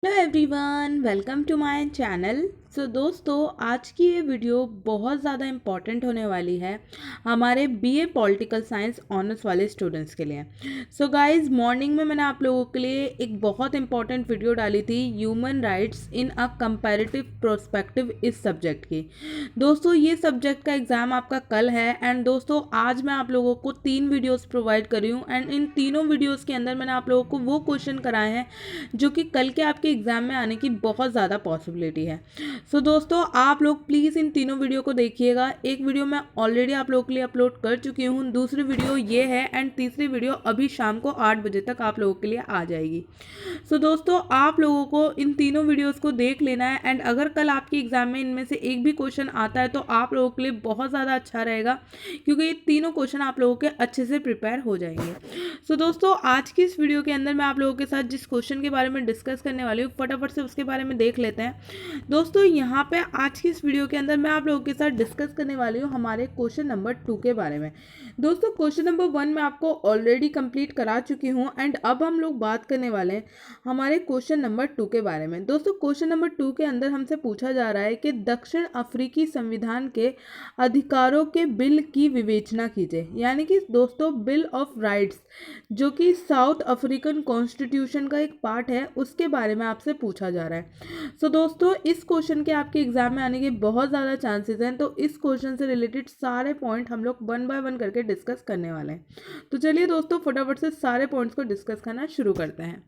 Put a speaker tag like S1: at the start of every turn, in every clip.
S1: Hello everyone, welcome to my channel. दोस्तों, आज की ये वीडियो बहुत ज़्यादा इम्पॉर्टेंट होने वाली है हमारे बीए पॉलिटिकल साइंस ऑनर्स वाले स्टूडेंट्स के लिए। गाइस, मॉर्निंग में मैंने आप लोगों के लिए एक बहुत इंपॉर्टेंट वीडियो डाली थी, ह्यूमन राइट्स इन अ कंपैरेटिव प्रोस्पेक्टिव इस सब्जेक्ट की। दोस्तों, ये सब्जेक्ट का एग्ज़ाम आपका कल है एंड दोस्तों आज मैं आप लोगों को 3 वीडियोज़ प्रोवाइड करी हूँ एंड इन तीनों वीडियोज़ के अंदर मैंने आप लोगों को वो क्वेश्चन कराए हैं जो कि कल के आपके एग्ज़ाम में आने की बहुत ज़्यादा पॉसिबिलिटी है। दोस्तों, आप लोग प्लीज़ इन तीनों वीडियो को देखिएगा। एक वीडियो मैं ऑलरेडी आप लोगों के लिए अपलोड कर चुकी हूँ, दूसरी वीडियो ये है एंड तीसरी वीडियो अभी शाम को 8 बजे तक आप लोगों के लिए आ जाएगी। दोस्तों, आप लोगों को इन तीनों वीडियोस को देख लेना है एंड अगर कल आपके एग्जाम में इनमें से एक भी क्वेश्चन आता है तो आप लोगों के लिए बहुत ज़्यादा अच्छा रहेगा, क्योंकि ये तीनों क्वेश्चन आप लोगों के अच्छे से प्रिपेयर हो जाएंगे। दोस्तों, आज की इस वीडियो के अंदर मैं आप लोगों के साथ जिस क्वेश्चन के बारे में डिस्कस करने वाली हूँ, फटाफट से उसके बारे में देख लेते हैं। दोस्तों, यहाँ पे आज की इस वीडियो के अंदर मैं आप लोगों के साथ डिस्कस करने वाली हूँ हमारे क्वेश्चन नंबर 2 के बारे में। दोस्तों, क्वेश्चन नंबर 1 मैं आपको ऑलरेडी कंप्लीट करा चुकी हूँ एंड अब हम लोग बात करने वाले हैं हमारे क्वेश्चन नंबर 2 के बारे में। दोस्तों, क्वेश्चन नंबर 2 के अंदर हमसे पूछा जा रहा है कि दक्षिण अफ्रीकी संविधान के अधिकारों के बिल की विवेचना कीजिए, यानी कि दोस्तों बिल ऑफ राइट्स, जो कि साउथ अफ्रीकन कॉन्स्टिट्यूशन का एक पार्ट है, उसके बारे में आपसे पूछा जा रहा है। दोस्तों, इस क्वेश्चन के आपके एग्जाम में आने के बहुत ज़्यादा चांसेस हैं, तो इस क्वेश्चन से रिलेटेड सारे पॉइंट हम लोग 1 बाय 1 करके डिस्कस करने वाले हैं। तो चलिए दोस्तों, फटाफट से सारे पॉइंट्स को डिस्कस करना शुरू करते हैं।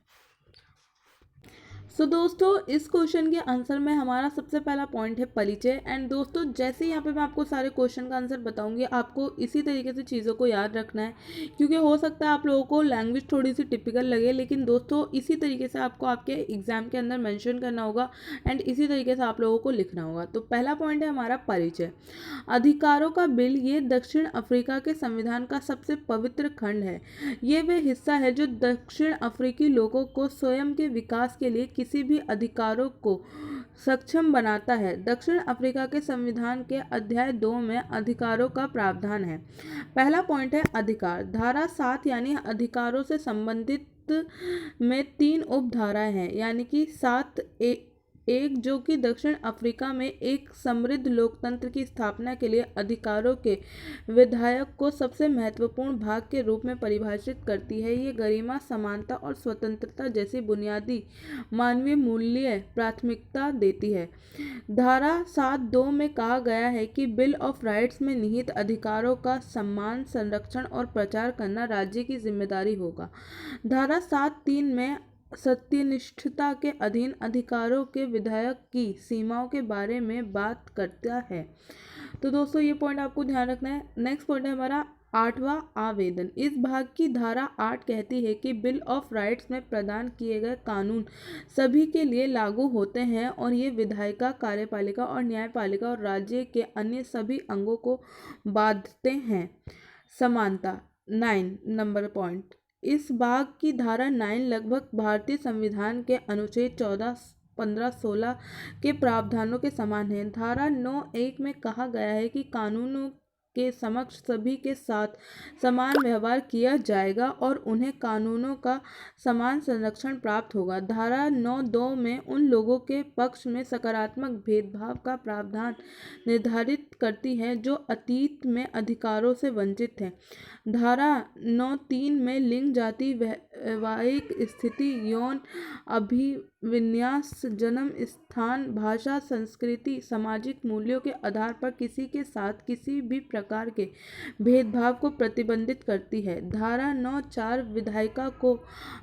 S1: दोस्तों, इस क्वेश्चन के आंसर में हमारा सबसे पहला पॉइंट है परिचय एंड दोस्तों जैसे यहाँ पे मैं आपको सारे क्वेश्चन का आंसर बताऊंगी, आपको इसी तरीके से चीज़ों को याद रखना है, क्योंकि हो सकता है आप लोगों को लैंग्वेज थोड़ी सी टिपिकल लगे, लेकिन दोस्तों इसी तरीके से आपको आपके एग्जाम के अंदर मेंशन करना होगा एंड इसी तरीके से आप लोगों को लिखना होगा। तो पहला पॉइंट है हमारा परिचय। अधिकारों का बिल ये दक्षिण अफ्रीका के संविधान का सबसे पवित्र खंड है। ये वह हिस्सा है जो दक्षिण अफ्रीकी लोगों को स्वयं के विकास के लिए किसी भी अधिकारों को सक्षम बनाता है। दक्षिण अफ्रीका के संविधान के अध्याय 2 में अधिकारों का प्रावधान है। पहला पॉइंट है अधिकार। धारा 7 यानी अधिकारों से संबंधित में 3 उपधाराएं हैं, यानी कि 7 एक जो कि दक्षिण अफ्रीका में एक समृद्ध लोकतंत्र की स्थापना के लिए अधिकारों के विधायक को सबसे महत्वपूर्ण भाग के रूप में परिभाषित करती है। ये गरिमा, समानता और स्वतंत्रता जैसी बुनियादी मानवीय मूल्य प्राथमिकता देती है। धारा 7(2) में कहा गया है कि बिल ऑफ राइट्स में निहित अधिकारों का सम्मान, संरक्षण और प्रचार करना राज्य की जिम्मेदारी होगा। धारा 7(3) में सत्यनिष्ठता के अधीन अधिकारों के विधायक की सीमाओं के बारे में बात करता है। तो दोस्तों, ये पॉइंट आपको ध्यान रखना है। नेक्स्ट पॉइंट है हमारा 8वां आवेदन। इस भाग की धारा 8 कहती है कि बिल ऑफ राइट्स में प्रदान किए गए कानून सभी के लिए लागू होते हैं और ये विधायिका, कार्यपालिका और न्यायपालिका और राज्य के अन्य सभी अंगों को बांधते हैं। समानता 9 नंबर पॉइंट। इस भाग की धारा 9 लगभग भारतीय संविधान के अनुच्छेद 14, 15, 16 के प्रावधानों के समान है। धारा 9(1) में कहा गया है कि कानूनों के समक्ष सभी के साथ समान व्यवहार किया जाएगा और उन्हें कानूनों का समान संरक्षण प्राप्त होगा। धारा 9(2) में उन लोगों के पक्ष में सकारात्मक भेदभाव का प्रावधान निर्धारित करती है जो अतीत में अधिकारों से वंचित हैं। धारा 9(3) में लिंग, जाति, वैवाहिक स्थिति, यौन अभिविन्यास, जन्म स्थान, भाषा, संस्कृति, सामाजिक मूल्यों के आधार पर किसी के साथ किसी भी प्रकार के भेदभाव को प्रतिबंधित करती है। धारा 9(4) विधायिका को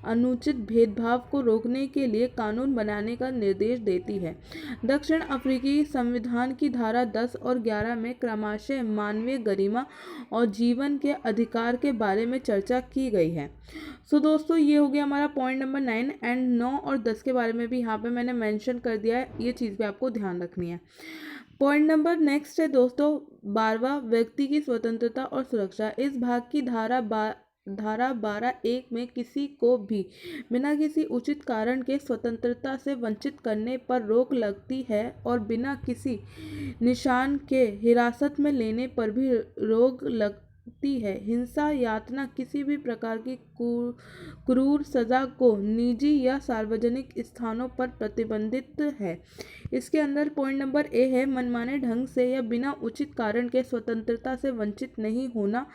S1: अनुचित भेदभाव को रोकने के लिए कानून बनाने का निर्देश देती है। दक्षिण अफ्रीकी संविधान की धारा 10 और 11 में क्रमशः मानवीय गरिमा और जीवन के अधिकार के बारे में चर्चा की गई है। दोस्तों, ये हो गया हमारा पॉइंट नंबर 9 एंड 9 और 10 के बारे में भी यहाँ पे मैंने मेंशन कर दिया है। ये चीज़ भी आपको ध्यान रखनी है। पॉइंट नंबर नेक्स्ट है दोस्तों 12वां, व्यक्ति की स्वतंत्रता और सुरक्षा। इस भाग की धारा 12(1) में किसी को भी बिना किसी उचित कारण के स्वतंत्रता से वंचित करने पर रोक लगती है और बिना किसी निशान के हिरासत में लेने पर भी रोक है। हिंसा, यातना, किसी भी प्रकार की क्रूर सजा को निजी या सार्वजनिक स्थानों पर प्रतिबंधित है। इसके अंदर पॉइंट नंबर ए है मनमाने ढंग से या बिना उचित कारण के स्वतंत्रता से वंचित नहीं होना।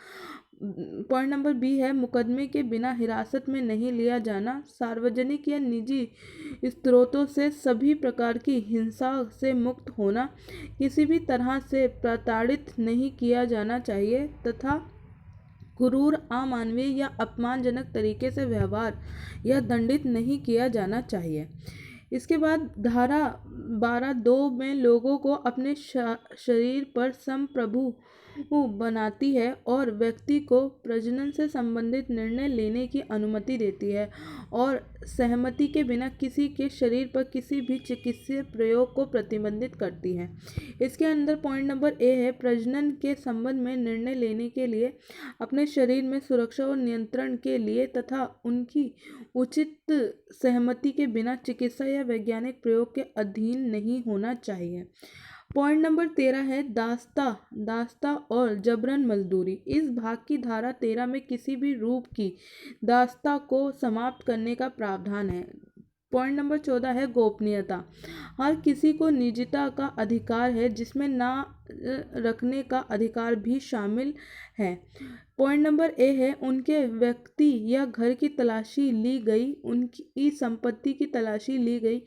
S1: पॉइंट नंबर बी है मुकदमे के बिना हिरासत में नहीं लिया जाना। सार्वजनिक या निजी स्रोतों से सभी प्रकार की हिंसा से मुक्त होना। किसी भी तरह से प्रताड़ित नहीं किया जाना चाहिए तथा क्रूर, अमानवीय या अपमानजनक तरीके से व्यवहार या दंडित नहीं किया जाना चाहिए। इसके बाद धारा 12(2) में लोगों को अपने शरीर पर संप्रभु बनाती है और व्यक्ति को प्रजनन से संबंधित निर्णय लेने की अनुमति देती है और सहमति के बिना किसी के शरीर पर किसी भी चिकित्सीय प्रयोग को प्रतिबंधित करती है। इसके अंदर पॉइंट नंबर ए है प्रजनन के संबंध में निर्णय लेने के लिए अपने शरीर में सुरक्षा और नियंत्रण के लिए तथा उनकी उचित सहमति के बिना चिकित्सा या वैज्ञानिक प्रयोग के अधीन नहीं होना चाहिए। पॉइंट नंबर 13 है दास्ता और जबरन मजदूरी। इस भाग की धारा 13 में किसी भी रूप की दास्ता को समाप्त करने का प्रावधान है। पॉइंट नंबर 14 है गोपनीयता। हर किसी को निजता का अधिकार है जिसमें ना रखने का अधिकार भी शामिल है। पॉइंट नंबर ए है उनके व्यक्ति या घर की तलाशी ली गई, उनकी संपत्ति की तलाशी ली गई,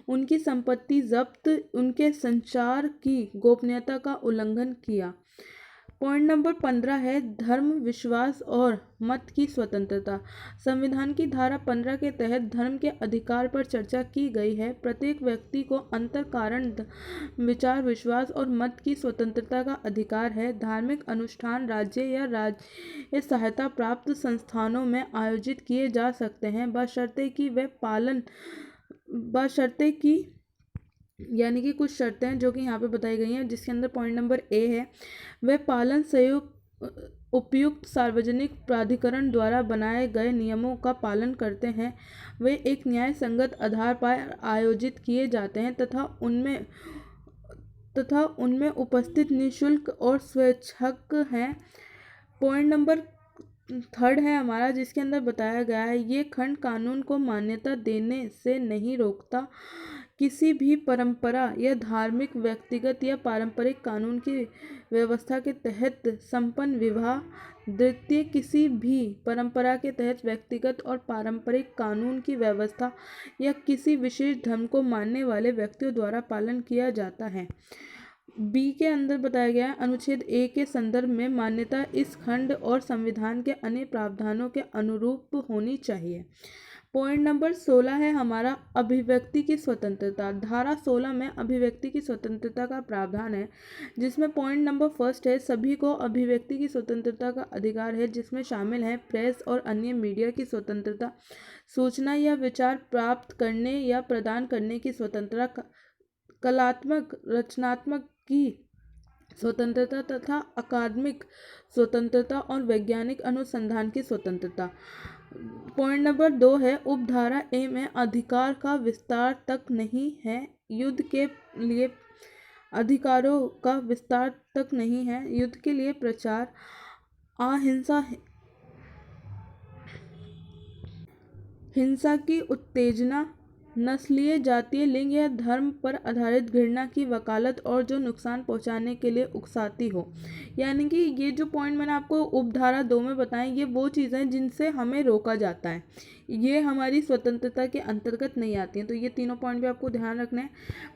S1: उनकी संपत्ति जब्त, उनके संचार की गोपनीयता का उल्लंघन किया। पॉइंट नंबर 15 है धर्म, विश्वास और मत की स्वतंत्रता। संविधान की धारा 15 के तहत धर्म के अधिकार पर चर्चा की गई है। प्रत्येक व्यक्ति को अंतर कारण, विचार, विश्वास और मत की स्वतंत्रता का अधिकार है। धार्मिक अनुष्ठान राज्य या राज्य सहायता प्राप्त संस्थानों में आयोजित किए जा सकते हैं बशर्ते कि यानी कि कुछ शर्तें हैं जो कि यहाँ पे बताई गई हैं, जिसके अंदर पॉइंट नंबर ए है वह पालन संयुक्त उपयुक्त सार्वजनिक प्राधिकरण द्वारा बनाए गए नियमों का पालन करते हैं, वे एक न्याय संगत आधार पर आयोजित किए जाते हैं तथा उनमें उपस्थित निःशुल्क और स्वैच्छिक हैं। पॉइंट नंबर 3 है हमारा, जिसके अंदर बताया गया है ये खंड कानून को मान्यता देने से नहीं रोकता। किसी भी परंपरा या धार्मिक, व्यक्तिगत या पारंपरिक कानून की व्यवस्था के तहत संपन्न विवाह, द्वितीय किसी भी परंपरा के तहत व्यक्तिगत और पारंपरिक कानून की व्यवस्था या किसी विशेष धर्म को मानने वाले व्यक्तियों द्वारा पालन किया जाता है। बी के अंदर बताया गया अनुच्छेद ए के संदर्भ में मान्यता इस खंड और संविधान के अन्य प्रावधानों के अनुरूप होनी चाहिए। पॉइंट नंबर 16 है हमारा अभिव्यक्ति की स्वतंत्रता। धारा 16 में अभिव्यक्ति की स्वतंत्रता का प्रावधान है, जिसमें पॉइंट नंबर 1 है सभी को अभिव्यक्ति की स्वतंत्रता का अधिकार है, जिसमें शामिल है प्रेस और अन्य मीडिया की स्वतंत्रता, सूचना या विचार प्राप्त करने या प्रदान करने की स्वतंत्रता, कलात्मक रचनात्मक की स्वतंत्रता तथा अकादमिक स्वतंत्रता और वैज्ञानिक अनुसंधान की स्वतंत्रता। पॉइंट नंबर 2 है उपधारा ए में अधिकार का विस्तार तक नहीं है, युद्ध के लिए अधिकारों का विस्तार तक नहीं है, युद्ध के लिए प्रचार, अहिंसा, हिंसा की उत्तेजना, नस्लीय, जातीय, लिंग या धर्म पर आधारित घृणा की वकालत और जो नुकसान पहुंचाने के लिए उकसाती हो। यानी कि ये जो पॉइंट मैंने आपको उपधारा 2 में बताए ये वो चीज़ें हैं जिनसे हमें रोका जाता है, ये हमारी स्वतंत्रता के अंतर्गत नहीं आती हैं। तो ये तीनों पॉइंट भी आपको ध्यान रखना है।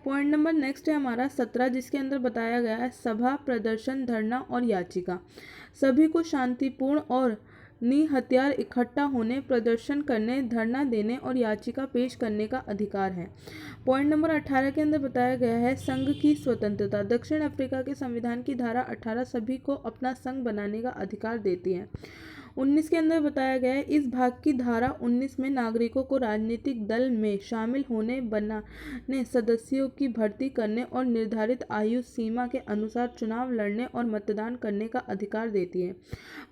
S1: पॉइंट नंबर नेक्स्ट है हमारा 17, जिसके अंदर बताया गया है सभा, प्रदर्शन, धरना और याचिका। सभी को शांतिपूर्ण और निहत्यार इकट्ठा होने, प्रदर्शन करने, धरना देने और याचिका पेश करने का अधिकार है। पॉइंट नंबर 18 के अंदर बताया गया है संघ की स्वतंत्रता। दक्षिण अफ्रीका के संविधान की धारा 18 सभी को अपना संघ बनाने का अधिकार देती है। 19 के अंदर बताया गया है इस भाग की धारा 19 में नागरिकों को राजनीतिक दल में शामिल होने, बनाने, सदस्यों की भर्ती करने और निर्धारित आयु सीमा के अनुसार चुनाव लड़ने और मतदान करने का अधिकार देती है।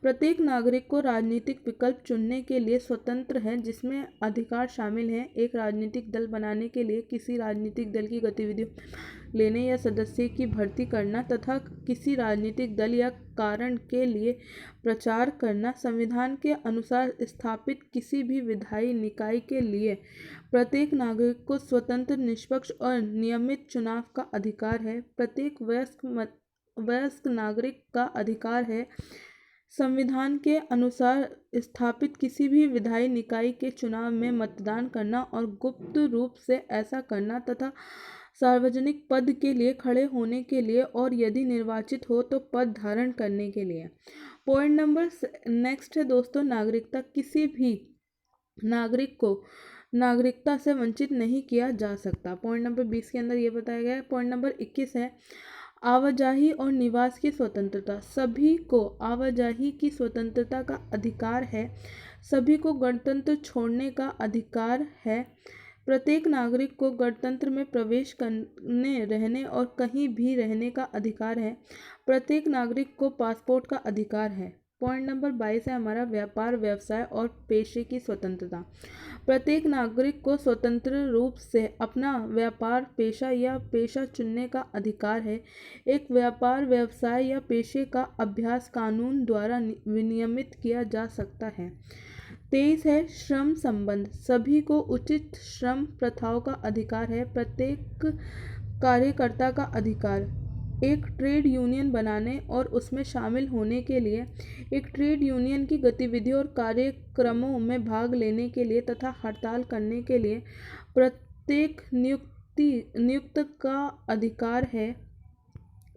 S1: प्रत्येक नागरिक को राजनीतिक विकल्प चुनने के लिए स्वतंत्र है, जिसमें अधिकार शामिल हैं एक राजनीतिक दल बनाने के लिए किसी राजनीतिक दल की गतिविधियों लेने या सदस्य की भर्ती करना तथा किसी राजनीतिक दल या कारण के लिए प्रचार करना, संविधान के अनुसार स्थापित किसी भी विधायी निकाय के लिए प्रत्येक नागरिक को स्वतंत्र, निष्पक्ष और नियमित चुनाव का अधिकार है। प्रत्येक वयस्क नागरिक का अधिकार है संविधान के अनुसार स्थापित किसी भी विधायी निकाय के चुनाव में मतदान करना और गुप्त रूप से ऐसा करना तथा सार्वजनिक पद के लिए खड़े होने के लिए और यदि निर्वाचित हो तो पद धारण करने के लिए। पॉइंट नंबर नेक्स्ट है दोस्तों, नागरिकता। किसी भी नागरिक को नागरिकता से वंचित नहीं किया जा सकता। पॉइंट नंबर 20 के अंदर ये बताया गया है। पॉइंट नंबर 21 है आवाजाही और निवास की स्वतंत्रता। सभी को आवाजाही की स्वतंत्रता का अधिकार है। सभी को गणतंत्र छोड़ने का अधिकार है। प्रत्येक नागरिक को गणतंत्र में प्रवेश करने, रहने और कहीं भी रहने का अधिकार है। प्रत्येक नागरिक को पासपोर्ट का अधिकार है। पॉइंट नंबर 22 है हमारा व्यापार, व्यवसाय और पेशे की स्वतंत्रता। प्रत्येक नागरिक को स्वतंत्र रूप से अपना व्यापार, पेशा या पेशा चुनने का अधिकार है। एक व्यापार, व्यवसाय या पेशे का अभ्यास कानून द्वारा विनियमित किया जा सकता है। 23 है श्रम संबंध। सभी को उचित श्रम प्रथाओं का अधिकार है। प्रत्येक कार्यकर्ता का अधिकार एक ट्रेड यूनियन बनाने और उसमें शामिल होने के लिए, एक ट्रेड यूनियन की गतिविधियों और कार्यक्रमों में भाग लेने के लिए तथा हड़ताल करने के लिए। प्रत्येक नियुक्त का अधिकार है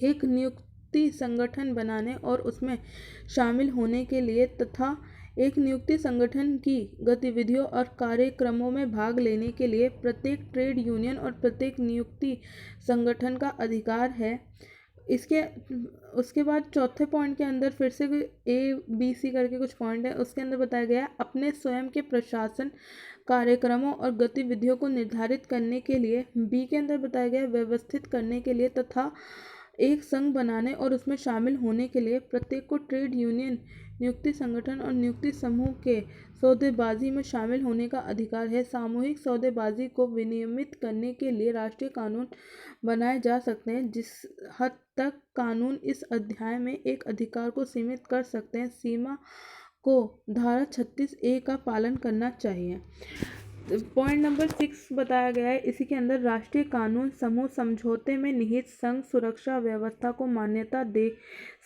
S1: एक नियुक्ति संगठन बनाने और उसमें शामिल होने के लिए तथा एक नियुक्ति संगठन की गतिविधियों और कार्यक्रमों में भाग लेने के लिए। प्रत्येक ट्रेड यूनियन और प्रत्येक नियुक्ति संगठन का अधिकार है। उसके बाद चौथे पॉइंट के अंदर फिर से ABC करके कुछ पॉइंट है, उसके अंदर बताया गया अपने स्वयं के प्रशासन, कार्यक्रमों और गतिविधियों को निर्धारित करने के लिए। B के अंदर बताया गया व्यवस्थित करने के लिए तथा एक संघ बनाने और उसमें शामिल होने के लिए। प्रत्येक को ट्रेड यूनियन, नियुक्ति संगठन और नियुक्ति समूह के सौदेबाजी में शामिल होने का अधिकार है। सामूहिक सौदेबाजी को विनियमित करने के लिए राष्ट्रीय कानून बनाए जा सकते हैं। जिस हद तक कानून इस अध्याय में एक अधिकार को सीमित कर सकते हैं, सीमा को धारा 36A का पालन करना चाहिए। पॉइंट नंबर 6 बताया गया है, इसी के अंदर राष्ट्रीय कानून समूह समझौते में निहित संघ सुरक्षा व्यवस्था को मान्यता दे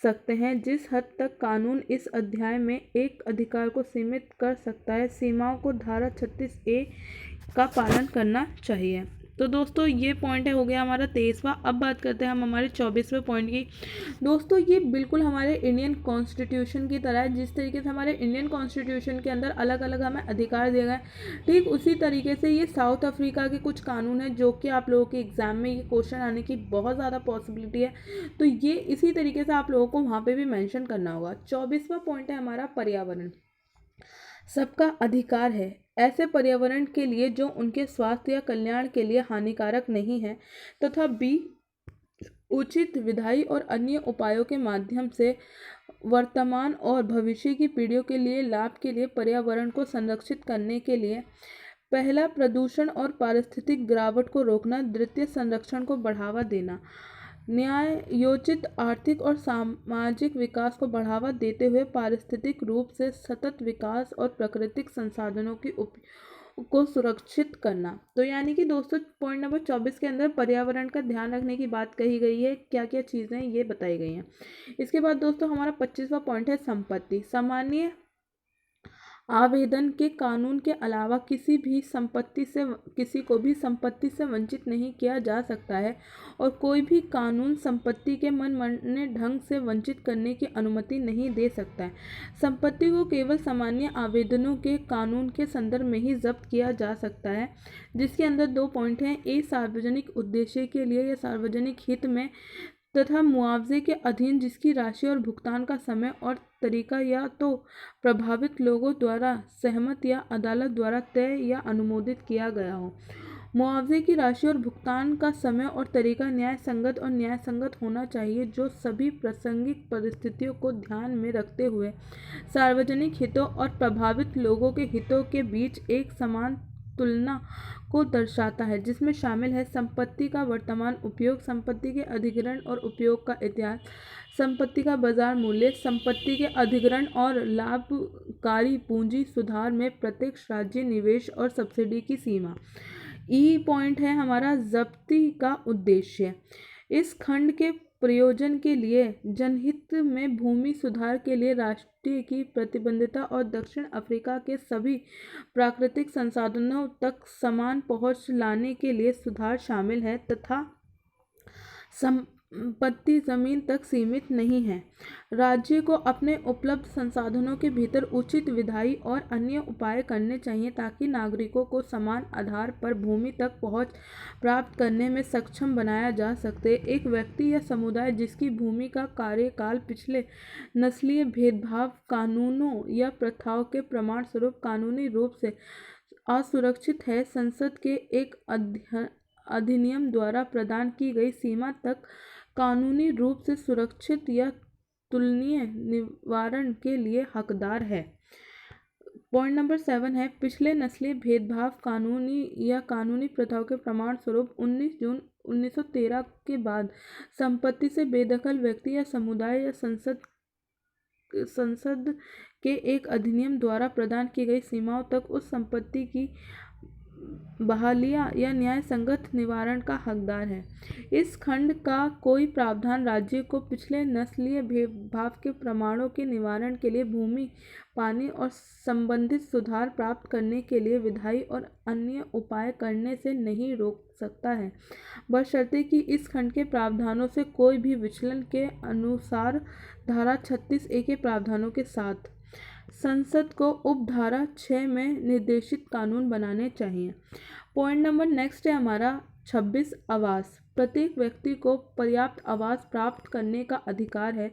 S1: सकते हैं। जिस हद तक कानून इस अध्याय में एक अधिकार को सीमित कर सकता है, सीमाओं को धारा 36A का पालन करना चाहिए। तो दोस्तों ये पॉइंट हो गया हमारा 23वां। अब बात करते हैं हम हमारे 24वें पॉइंट की। दोस्तों ये बिल्कुल हमारे इंडियन कॉन्स्टिट्यूशन की तरह है। जिस तरीके से हमारे इंडियन कॉन्स्टिट्यूशन के अंदर अलग अलग हमें अधिकार दिए गए, ठीक उसी तरीके से ये साउथ अफ्रीका के कुछ कानून है जो कि आप लोगों के एग्जाम में ये क्वेश्चन आने की बहुत ज़्यादा पॉसिबिलिटी है। तो ये इसी तरीके से आप लोगों को वहाँ पर भी मैंशन करना होगा। 24वां पॉइंट है हमारा पर्यावरण। सबका अधिकार है ऐसे पर्यावरण के लिए जो उनके स्वास्थ्य या कल्याण के लिए हानिकारक नहीं है तथा B उचित विधायी और अन्य उपायों के माध्यम से वर्तमान और भविष्य की पीढ़ियों के लिए लाभ के लिए पर्यावरण को संरक्षित करने के लिए। पहला, प्रदूषण और पारिस्थितिक गिरावट को रोकना। द्वितीय, संरक्षण को बढ़ावा देना। न्यायोचित आर्थिक और सामाजिक विकास को बढ़ावा देते हुए पारिस्थितिक रूप से सतत विकास और प्राकृतिक संसाधनों की को सुरक्षित करना। तो यानी कि दोस्तों पॉइंट नंबर 24 के अंदर पर्यावरण का ध्यान रखने की बात कही गई है, क्या क्या चीज़ें ये बताई गई हैं। इसके बाद दोस्तों हमारा 25वां पॉइंट है संपत्ति। सामान्य आवेदन के कानून के अलावा किसी को भी संपत्ति से वंचित नहीं किया जा सकता है और कोई भी कानून संपत्ति के मनमाने ढंग से वंचित करने की अनुमति नहीं दे सकता है। संपत्ति को केवल सामान्य आवेदनों के कानून के संदर्भ में ही जब्त किया जा सकता है, जिसके अंदर 2 पॉइंट हैं। ए, सार्वजनिक उद्देश्य के लिए या सार्वजनिक हित में तथा मुआवजे के अधीन जिसकी राशि और भुगतान का समय और तरीका या तो प्रभावित लोगों द्वारा सहमत या अदालत द्वारा तय या अनुमोदित किया गया हो। मुआवजे की राशि और भुगतान का समय और तरीका न्याय संगत और न्याय संगत होना चाहिए, जो सभी प्रासंगिक परिस्थितियों को ध्यान में रखते हुए सार्वजनिक हितों और प्रभावित लोगों के हितों के बीच एक समान तुलना को दर्शाता है, जिसमें शामिल है संपत्ति का वर्तमान उपयोग, संपत्ति के अधिग्रहण और उपयोग का इतिहास, संपत्ति का बाजार मूल्य, संपत्ति के अधिग्रहण और लाभकारी पूंजी सुधार में प्रत्यक्ष राज्य निवेश और सब्सिडी की सीमा। ई पॉइंट है हमारा जब्ती का उद्देश्य। इस खंड के प्रयोजन के लिए जनहित में भूमि सुधार के लिए राष्ट्रीय की प्रतिबद्धता और दक्षिण अफ्रीका के सभी प्राकृतिक संसाधनों तक समान पहुंच लाने के लिए सुधार शामिल है तथा संपत्ति जमीन तक सीमित नहीं है। राज्य को अपने उपलब्ध संसाधनों के भीतर उचित विधायी और अन्य उपाय करने चाहिए ताकि नागरिकों को समान आधार पर भूमि तक पहुंच प्राप्त करने में सक्षम बनाया जा सके। एक व्यक्ति या समुदाय जिसकी भूमि का कार्यकाल पिछले नस्लीय भेदभाव कानूनों या प्रथाओं के प्रमाण स्वरूप कानूनी रूप से असुरक्षित है, संसद के एक अधिनियम द्वारा प्रदान की गई सीमा तक कानूनी रूप से सुरक्षित या तुलनीय निवारण के लिए हकदार है। पॉइंट नंबर 7 है पिछले नस्लीय भेदभाव कानूनी या कानूनी प्रथाओं के प्रमाण स्वरूप 19 जून 1913 के बाद संपत्ति से बेदखल व्यक्ति या समुदाय या संसद के एक अधिनियम द्वारा प्रदान की गई सीमाओं तक उस संपत्ति की बहालिया या न्याय संगत निवारण का हकदार है। इस खंड का कोई प्रावधान राज्य को पिछले नस्लीय भेदभाव के प्रमाणों के निवारण के लिए भूमि, पानी और संबंधित सुधार प्राप्त करने के लिए विधायी और अन्य उपाय करने से नहीं रोक सकता है, बशर्ते कि इस खंड के प्रावधानों से कोई भी विचलन के अनुसार धारा 36A के प्रावधानों के साथ संसद को उपधारा 6 में निर्देशित कानून बनाने चाहिए। पॉइंट नंबर नेक्स्ट है हमारा 26 आवास। प्रत्येक व्यक्ति को पर्याप्त आवास प्राप्त करने का अधिकार है।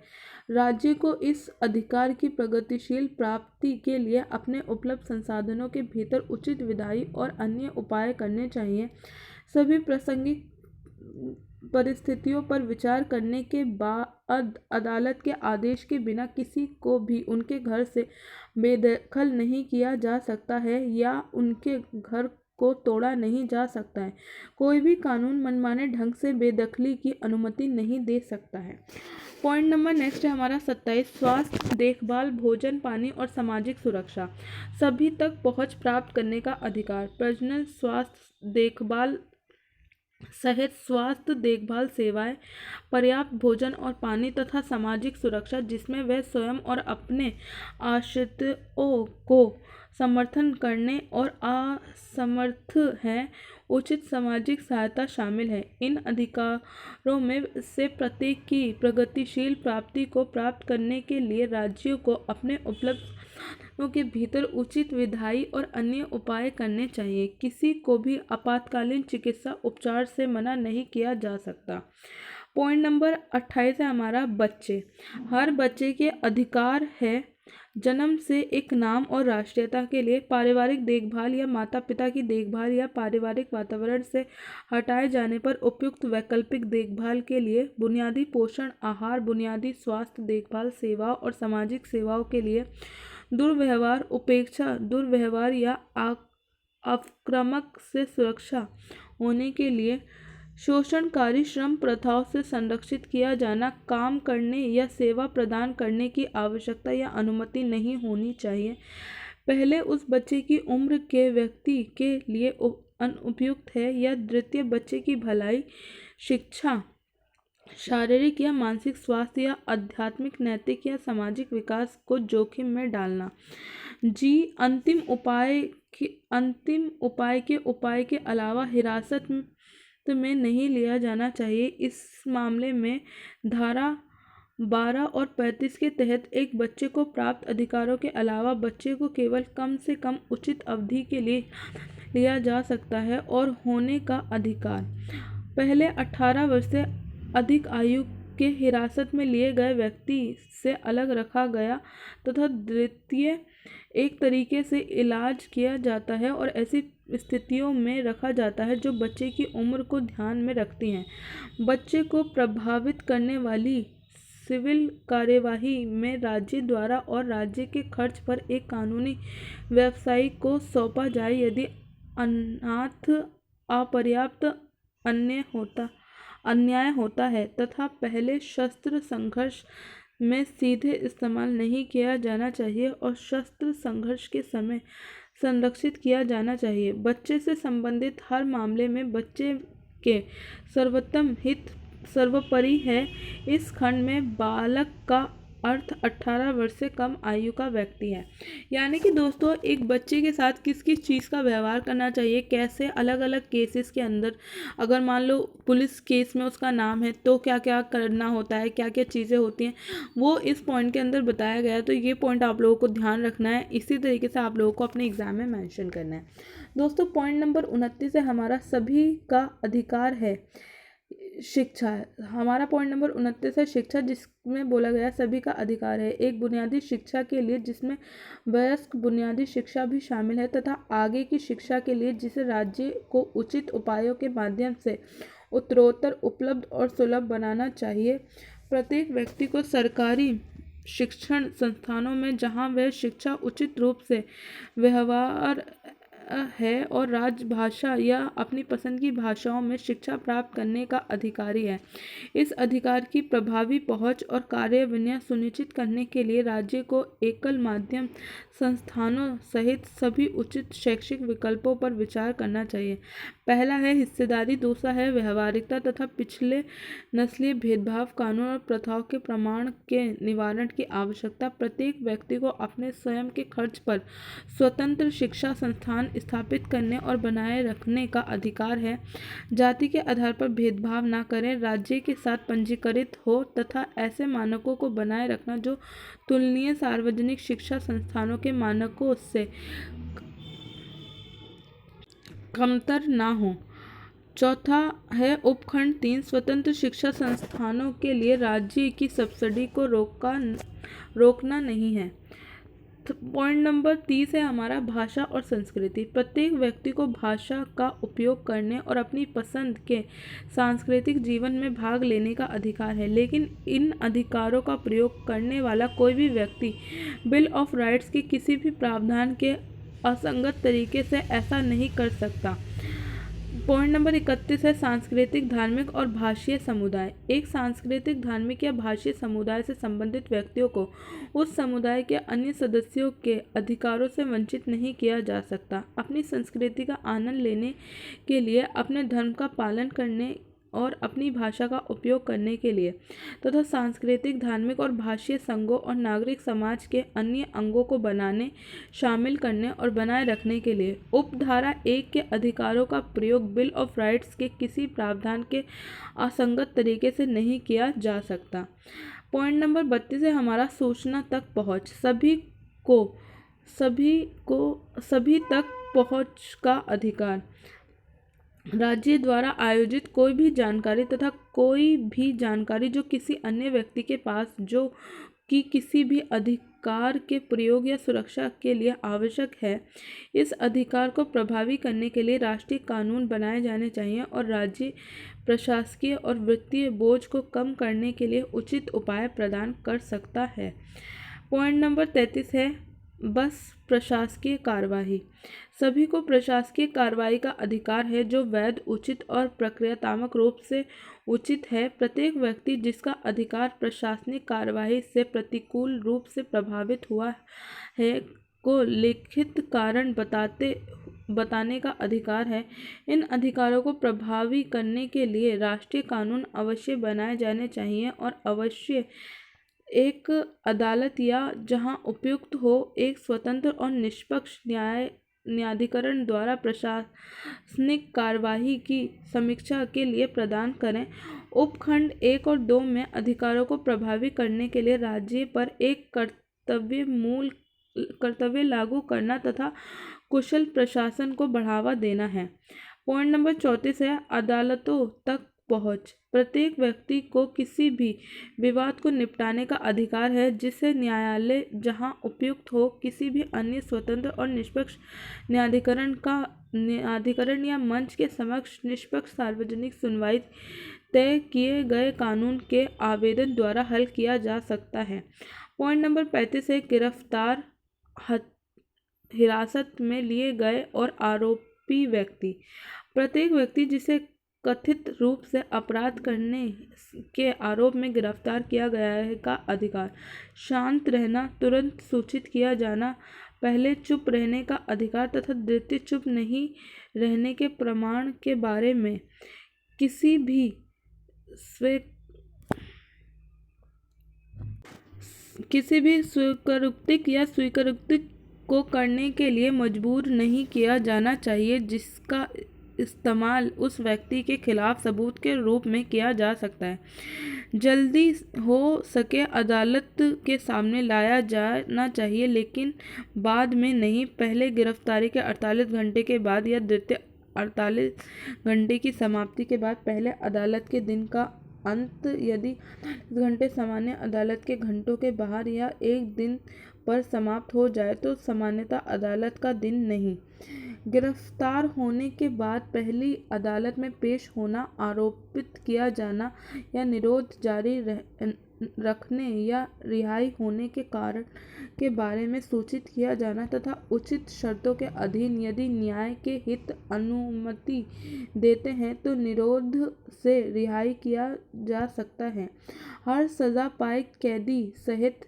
S1: राज्य को इस अधिकार की प्रगतिशील प्राप्ति के लिए अपने उपलब्ध संसाधनों के भीतर उचित विधायी और अन्य उपाय करने चाहिए। सभी प्रासंगिक परिस्थितियों पर विचार करने के बाद अदालत के आदेश के बिना किसी को भी उनके घर से बेदखल नहीं किया जा सकता है या उनके घर को तोड़ा नहीं जा सकता है। कोई भी कानून मनमाने ढंग से बेदखली की अनुमति नहीं दे सकता है। पॉइंट नंबर नेक्स्ट है हमारा 27 स्वास्थ्य देखभाल, भोजन, पानी और सामाजिक सुरक्षा। सभी तक पहुंच प्राप्त करने का अधिकार। प्रजनन, स्वास्थ्य देखभाल सहित स्वास्थ्य देखभाल सेवाएं, पर्याप्त भोजन और पानी तथा सामाजिक सुरक्षा जिसमें वह स्वयं और अपने आश्रितों को समर्थन करने और असमर्थ हैं, उचित सामाजिक सहायता शामिल है। इन अधिकारों में से प्रत्येक की प्रगतिशील प्राप्ति को प्राप्त करने के लिए राज्यों को अपने उपलब्ध संसाधनों के भीतर उचित विधायी और अन्य उपाय करने चाहिए। किसी को भी आपातकालीन चिकित्सा उपचार से मना नहीं किया जा सकता। पॉइंट नंबर 28 है हमारा बच्चे। हर बच्चे के अधिकार है जन्म से एक नाम और राष्ट्रीयता के लिए, पारिवारिक देखभाल या माता पिता की देखभाल या पारिवारिक वातावरण से हटाए जाने पर उपयुक्त वैकल्पिक देखभाल के लिए, बुनियादी पोषण आहार, बुनियादी स्वास्थ्य देखभाल सेवाओं और सामाजिक सेवाओं के लिए, दुर्व्यवहार, उपेक्षा, दुर्व्यवहार या आक्रामक से सुरक्षा होने के लिए, शोषणकारी श्रम प्रथाओं से संरक्षित किया जाना, काम करने या सेवा प्रदान करने की आवश्यकता या अनुमति नहीं होनी चाहिए। पहले उस बच्चे की उम्र के व्यक्ति के लिए अनुपयुक्त है या द्वितीय बच्चे की भलाई, शिक्षा, शारीरिक या मानसिक स्वास्थ्य या आध्यात्मिक, नैतिक या सामाजिक विकास को जोखिम में डालना। जी अंतिम उपाय के अलावा हिरासत में नहीं लिया जाना चाहिए। इस मामले में धारा 12 और 35 के तहत एक बच्चे को प्राप्त अधिकारों के अलावा बच्चे को केवल कम से कम उचित अवधि के लिए लिया जा सकता है और होने का अधिकार। पहले 18 वर्ष से अधिक आयु के हिरासत में लिए गए व्यक्ति से अलग रखा गया तथा द्वितीय एक तरीके से इलाज किया जाता है और ऐसी स्थितियों में रखा जाता है जो बच्चे की उम्र को ध्यान में रखती हैं। बच्चे को प्रभावित करने वाली सिविल कार्यवाही में राज्य द्वारा और राज्य के खर्च पर एक कानूनी व्यवसायी को सौंपा जाए यदि अनाथ अपर्याप्त अन्याय होता है तथा पहले शस्त्र संघर्ष में सीधे इस्तेमाल नहीं किया जाना चाहिए और शस्त्र संघर्ष के समय संरक्षित किया जाना चाहिए। बच्चे से संबंधित हर मामले में बच्चे के सर्वोत्तम हित सर्वोपरि है। इस खंड में बालक का अर्थ 18 वर्ष से कम आयु का व्यक्ति है। यानी कि दोस्तों एक बच्चे के साथ किस किस चीज़ का व्यवहार करना चाहिए, कैसे अलग अलग केसेस के अंदर अगर मान लो पुलिस केस में उसका नाम है तो क्या क्या करना होता है, क्या क्या चीज़ें होती हैं, वो इस पॉइंट के अंदर बताया गया है। तो ये पॉइंट आप लोगों को ध्यान रखना है, इसी तरीके से आप लोगों को अपने एग्जाम में मेंशन करना है। दोस्तों पॉइंट नंबर 29 है हमारा सभी का अधिकार है शिक्षा। हमारा पॉइंट नंबर 29 है शिक्षा, जिसमें बोला गया सभी का अधिकार है एक बुनियादी शिक्षा के लिए जिसमें वयस्क बुनियादी शिक्षा भी शामिल है तथा आगे की शिक्षा के लिए जिसे राज्य को उचित उपायों के माध्यम से उत्तरोत्तर उपलब्ध और सुलभ बनाना चाहिए। प्रत्येक व्यक्ति को सरकारी शिक्षण संस्थानों में जहां वह शिक्षा उचित रूप से व्यवहार है और राजभाषा या अपनी पसंद की भाषाओं में शिक्षा प्राप्त करने का अधिकारी है। इस अधिकार की प्रभावी पहुंच और कार्यान्वयन सुनिश्चित करने के लिए राज्य को एकल माध्यम संस्थानों सहित सभी उचित शैक्षिक विकल्पों पर विचार करना चाहिए। पहला है हिस्सेदारी, दूसरा है व्यवहारिकता तथा पिछले नस्लीय भेदभाव, कानून और प्रथाओं के प्रमाण के निवारण की आवश्यकता। प्रत्येक व्यक्ति को अपने स्वयं के खर्च पर स्वतंत्र शिक्षा संस्थान स्थापित करने और बनाए रखने का अधिकार है। जाति के आधार पर भेदभाव न करें, राज्य के साथ पंजीकृत हो तथा ऐसे मानकों को बनाए रखना जो तुलनीय सार्वजनिक शिक्षा संस्थानों के मानकों से कमतर ना हो। चौथा है उपखंड 3 स्वतंत्र शिक्षा संस्थानों के लिए राज्य की सब्सिडी को रोकना नहीं है। पॉइंट नंबर 30 है हमारा भाषा और संस्कृति। प्रत्येक व्यक्ति को भाषा का उपयोग करने और अपनी पसंद के सांस्कृतिक जीवन में भाग लेने का अधिकार है, लेकिन इन अधिकारों का प्रयोग करने वाला कोई भी व्यक्ति बिल ऑफ राइट्स के किसी भी प्रावधान के असंगत तरीके से ऐसा नहीं कर सकता। पॉइंट नंबर 31 है सांस्कृतिक, धार्मिक और भाषीय समुदाय। एक सांस्कृतिक, धार्मिक या भाषीय समुदाय से संबंधित व्यक्तियों को उस समुदाय के अन्य सदस्यों के अधिकारों से वंचित नहीं किया जा सकता। अपनी संस्कृति का आनंद लेने के लिए, अपने धर्म का पालन करने और अपनी भाषा का उपयोग करने के लिए तथा सांस्कृतिक, धार्मिक और भाषीय संघों और नागरिक समाज के अन्य अंगों को बनाने, शामिल करने और बनाए रखने के लिए उपधारा 1 के अधिकारों का प्रयोग बिल ऑफ राइट्स के किसी प्रावधान के असंगत तरीके से नहीं किया जा सकता। पॉइंट नंबर 32 है हमारा सूचना तक पहुँच। सभी तक पहुँच का अधिकार। राज्य द्वारा आयोजित कोई भी जानकारी तथा कोई भी जानकारी जो किसी अन्य व्यक्ति के पास जो कि किसी भी अधिकार के प्रयोग या सुरक्षा के लिए आवश्यक है, इस अधिकार को प्रभावी करने के लिए राष्ट्रीय कानून बनाए जाने चाहिए और राज्य प्रशासकीय और वित्तीय बोझ को कम करने के लिए उचित उपाय प्रदान कर सकता है। पॉइंट नंबर 33 है बस प्रशासकीय कार्यवाही। सभी को प्रशासकीय कार्रवाई का अधिकार है जो वैध, उचित और प्रक्रियात्मक रूप से उचित है। प्रत्येक व्यक्ति जिसका अधिकार प्रशासनिक कार्यवाही से प्रतिकूल रूप से प्रभावित हुआ है को लिखित कारण बताने का अधिकार है। इन अधिकारों को प्रभावी करने के लिए राष्ट्रीय कानून अवश्य बनाए जाने चाहिए और अवश्य एक अदालत या जहां उपयुक्त हो एक स्वतंत्र और निष्पक्ष न्यायाधिकरण द्वारा प्रशासनिक कार्यवाही की समीक्षा के लिए प्रदान करें। उपखंड 1 और 2 में अधिकारों को प्रभावी करने के लिए राज्य पर एक कर्तव्य लागू करना तथा कुशल प्रशासन को बढ़ावा देना है। पॉइंट नंबर 34 है अदालतों तक पहुँच। प्रत्येक व्यक्ति को किसी भी विवाद को निपटाने का अधिकार है जिसे न्यायालय जहां उपयुक्त हो किसी भी अन्य स्वतंत्र और निष्पक्ष न्यायाधिकरण या मंच के समक्ष निष्पक्ष सार्वजनिक सुनवाई तय किए गए कानून के आवेदन द्वारा हल किया जा सकता है। पॉइंट नंबर 35 है गिरफ्तार, हिरासत में लिए गए और आरोपी व्यक्ति। प्रत्येक व्यक्ति जिसे कथित रूप से अपराध करने के आरोप में गिरफ्तार किया गया है का अधिकार। शांत रहना, तुरंत सूचित किया जाना, पहले चुप रहने का अधिकार तथा द्वितीय चुप नहीं रहने के प्रमाण के बारे में किसी भी स्वीकारोक्ति या स्वीकारोक्ति को करने के लिए मजबूर नहीं किया जाना चाहिए जिसका इस्तेमाल उस व्यक्ति के खिलाफ सबूत के रूप में किया जा सकता है। जल्दी हो सके अदालत के सामने लाया जाना चाहिए, लेकिन बाद में नहीं। पहले गिरफ्तारी के 48 घंटे के बाद या द्वितीय 48 घंटे की समाप्ति के बाद, पहले अदालत के दिन का अंत यदि 48 घंटे सामान्य अदालत के घंटों के बाहर या एक दिन पर समाप्त हो जाए तो सामान्यतः अदालत का दिन नहीं। गिरफ्तार होने के बाद पहली अदालत में पेश होना, आरोपित किया जाना या निरोध जारी रखने या रिहाई होने के कारण के बारे में सूचित किया जाना तथा उचित शर्तों के अधीन यदि न्याय के हित अनुमति देते हैं तो निरोध से रिहाई किया जा सकता है। हर सजा पाए कैदी सहित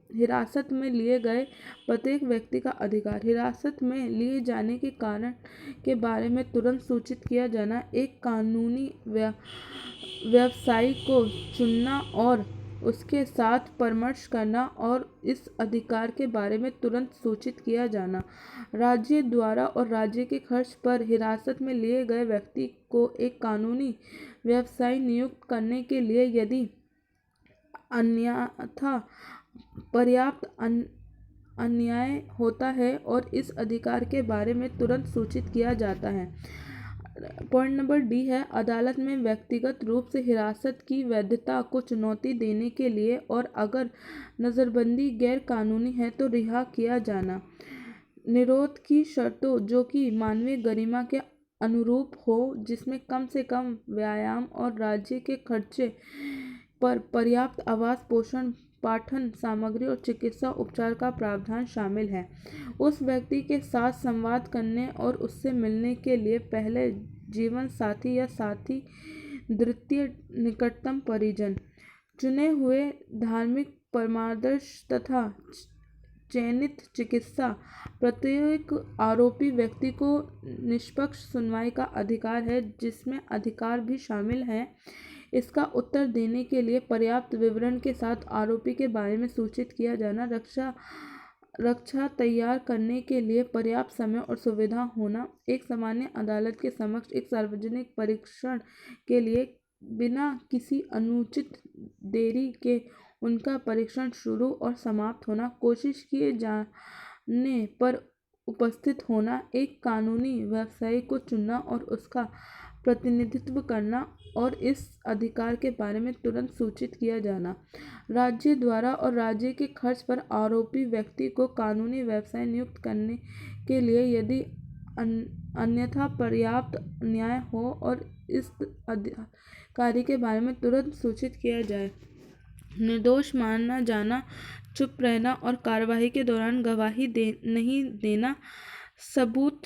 S1: हिरासत में लिए गए प्रत्येक व्यक्ति का अधिकार। हिरासत में लिए जाने के कारण के बारे में तुरंत सूचित किया जाना, एक कानूनी व्यवसायी को चुनना और उसके साथ परामर्श करना और इस अधिकार के बारे में तुरंत सूचित किया जाना। राज्य द्वारा और राज्य के खर्च पर हिरासत में लिए गए व्यक्ति को एक कानूनी व्यवसायी नियुक्त करने के लिए यदि अन्यथा पर्याप्त अन्याय होता है और इस अधिकार के बारे में तुरंत सूचित किया जाता है। पॉइंट नंबर डी है अदालत में व्यक्तिगत रूप से हिरासत की वैधता को चुनौती देने के लिए और अगर नज़रबंदी गैर कानूनी है तो रिहा किया जाना। निरोध की शर्तों जो कि मानवीय गरिमा के अनुरूप हो, जिसमें कम से कम व्यायाम और राज्य के खर्चे पर पर्याप्त आवास, पोषण, पाठन सामग्री और चिकित्सा उपचार का प्रावधान शामिल है। उस व्यक्ति के साथ संवाद करने और उससे मिलने के लिए पहले जीवन साथी या साथी, द्वितीय निकटतम परिजन, चुने हुए धार्मिक परामर्श तथा चयनित चिकित्सा। प्रत्येक आरोपी व्यक्ति को निष्पक्ष सुनवाई का अधिकार है, जिसमें अधिकार भी शामिल है इसका उत्तर देने के लिए पर्याप्त विवरण के साथ आरोपी के बारे में सूचित किया जाना, रक्षा तैयार करने के लिए पर्याप्त समय और सुविधा होना, एक सामान्य अदालत के समक्ष एक सार्वजनिक परीक्षण के लिए बिना किसी अनुचित देरी के उनका परीक्षण शुरू और समाप्त होना, कोशिश किए जाने पर उपस्थित होना, एक कानूनी व्यवसायी को चुनना और उसका प्रतिनिधित्व करना और इस अधिकार के बारे में तुरंत सूचित किया जाना। राज्य द्वारा और राज्य के खर्च पर आरोपी व्यक्ति को कानूनी व्यवसाय नियुक्त करने के लिए यदि अन्यथा पर्याप्त न्याय हो और इस अधिकारी के बारे में तुरंत सूचित किया जाए। निर्दोष माना जाना, चुप रहना और कार्यवाही के दौरान गवाही नहीं देना, सबूत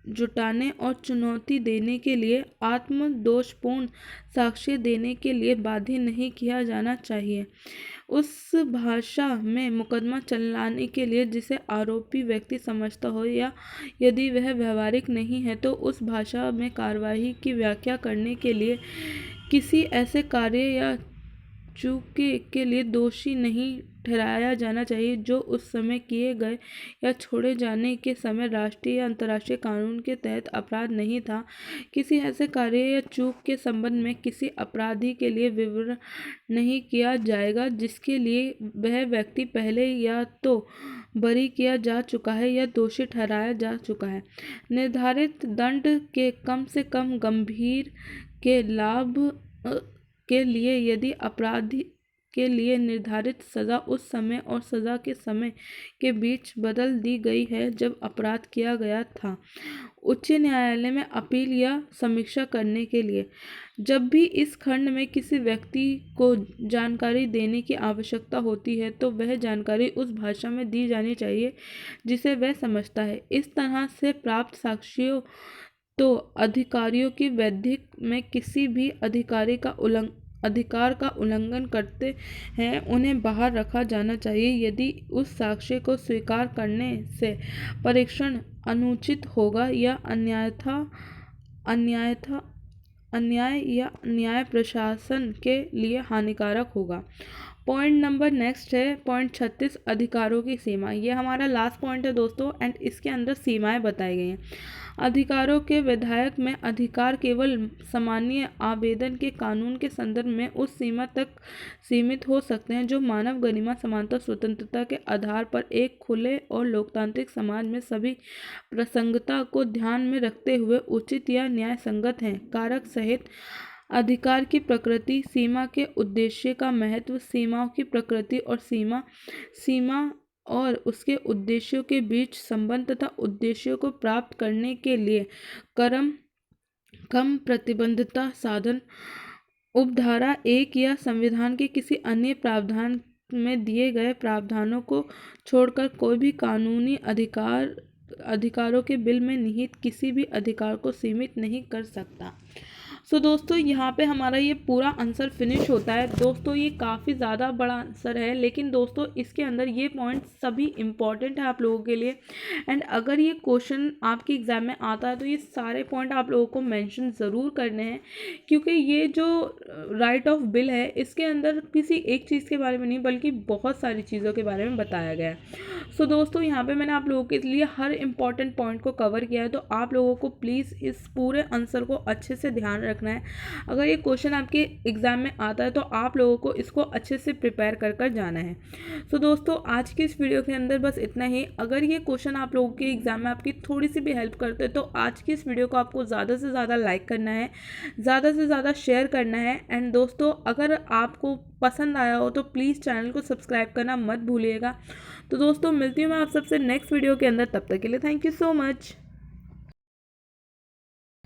S1: जुटाने और चुनौती देने के लिए आत्मदोषपूर्ण साक्ष्य देने के लिए बाध्य नहीं किया जाना चाहिए। उस भाषा में मुकदमा चलाने के लिए जिसे आरोपी व्यक्ति समझता हो या यदि वह व्यवहारिक नहीं है तो उस भाषा में कार्यवाही की व्याख्या करने के लिए किसी ऐसे कार्य या चूक के लिए दोषी नहीं ठहराया जाना चाहिए जो उस समय किए गए या छोड़े जाने के समय राष्ट्रीय या अंतर्राष्ट्रीय कानून के तहत अपराध नहीं था। किसी ऐसे कार्य या चूक के संबंध में किसी अपराधी के लिए विवरण नहीं किया जाएगा जिसके लिए वह व्यक्ति पहले या तो बरी किया जा चुका है या दोषी ठहराया जा चुका है। निर्धारित दंड के कम से कम गंभीर के लाभ के लिए यदि अपराधी के लिए निर्धारित सज़ा उस समय और सज़ा के समय के बीच बदल दी गई है जब अपराध किया गया था। उच्च न्यायालय में अपील या समीक्षा करने के लिए जब भी इस खंड में किसी व्यक्ति को जानकारी देने की आवश्यकता होती है तो वह जानकारी उस भाषा में दी जानी चाहिए जिसे वह समझता है। इस तरह से प्राप्त साक्ष्यों तो अधिकारियों की वैधिक में किसी भी अधिकार का उल्लंघन करते हैं उन्हें बाहर रखा जाना चाहिए। यदि उस साक्ष्य को स्वीकार करने से परीक्षण अनुचित होगा या अन्याय या न्याय प्रशासन के लिए हानिकारक होगा। पॉइंट नंबर नेक्स्ट है पॉइंट 36 अधिकारों की सीमा। ये हमारा लास्ट पॉइंट है दोस्तों एंड इसके अंदर सीमाएं बताई गई हैं। अधिकारों के विधायक में अधिकार केवल सामान्य आवेदन के कानून के संदर्भ में उस सीमा तक सीमित हो सकते हैं जो मानव गरिमा समानता स्वतंत्रता के आधार पर एक खुले और लोकतांत्रिक समाज में सभी प्रसंगता को ध्यान में रखते हुए उचित या न्याय संगत हैं। कारक सहित अधिकार की प्रकृति, सीमा के उद्देश्य का महत्व, सीमाओं की प्रकृति और सीमा और उसके उद्देश्यों के बीच संबंध तथा उद्देश्यों को प्राप्त करने के लिए कम प्रतिबंधता साधन, उपधारा 1 या संविधान के किसी अन्य प्रावधान में दिए गए प्रावधानों को छोड़कर कोई भी कानूनी अधिकारों के बिल में निहित किसी भी अधिकार को सीमित नहीं कर सकता। सो दोस्तों यहाँ पे हमारा ये पूरा आंसर फिनिश होता है। दोस्तों ये काफ़ी ज़्यादा बड़ा आंसर है लेकिन दोस्तों इसके अंदर ये पॉइंट सभी इम्पॉर्टेंट है आप लोगों के लिए एंड अगर ये क्वेश्चन आपके एग्ज़ाम में आता है तो ये सारे पॉइंट आप लोगों को मेंशन ज़रूर करने हैं क्योंकि ये जो राइट ऑफ बिल है इसके अंदर किसी एक चीज़ के बारे में नहीं बल्कि बहुत सारी चीज़ों के बारे में बताया गया है। सो दोस्तों यहाँ पे मैंने आप लोगों के लिए हर इम्पॉर्टेंट पॉइंट को कवर किया है तो आप लोगों को प्लीज़ इस पूरे आंसर को अच्छे से ध्यान रखना है। अगर ये क्वेश्चन आपके एग्ज़ाम में आता है तो आप लोगों को इसको अच्छे से प्रिपेयर कर जाना है। सो दोस्तों आज की इस वीडियो के अंदर बस इतना ही। अगर ये क्वेश्चन आप लोगों के एग्ज़ाम में आपकी थोड़ी सी भी हेल्प करते हैं तो आज की इस वीडियो को आपको ज़्यादा से ज़्यादा लाइक करना है, ज़्यादा से ज़्यादा शेयर करना है एंड दोस्तों अगर आपको पसंद आया हो तो प्लीज़ चैनल को सब्सक्राइब करना मत भूलिएगा। तो दोस्तों मिलती हूँ मैं आप सबसे नेक्स्ट वीडियो के अंदर, तब तक के लिए थैंक यू सो मच।